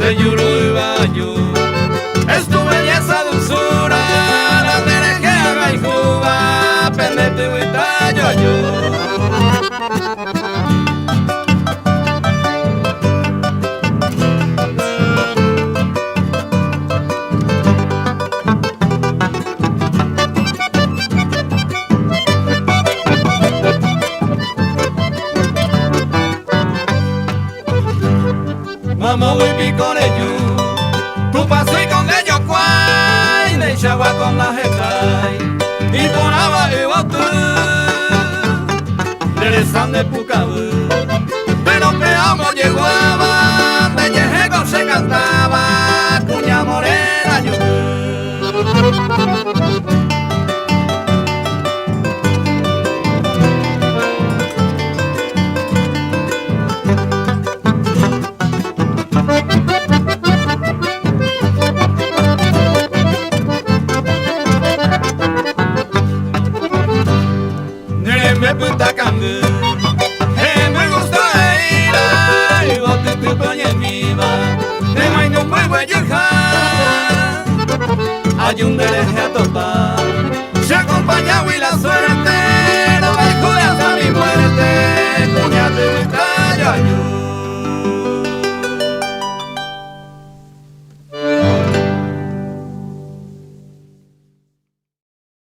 de Yurubayu. Es tu belleza, dulzura, la que haga y juga, pendete huita yo. Mamo y picoreyu, tu paso y con ellos cuay, de chagua con la jecay, y por agua y botu, regresan de Pucabú, pero que amo llegó a de Yejeco se cantaba, cuña morena yo. Me puta cangu, me gusta ir, y vos te pones viva, de maino muy huejuja, hay un dereje a topar, se acompaña y la suerte, no me juras a mi muerte, cuñate de talla.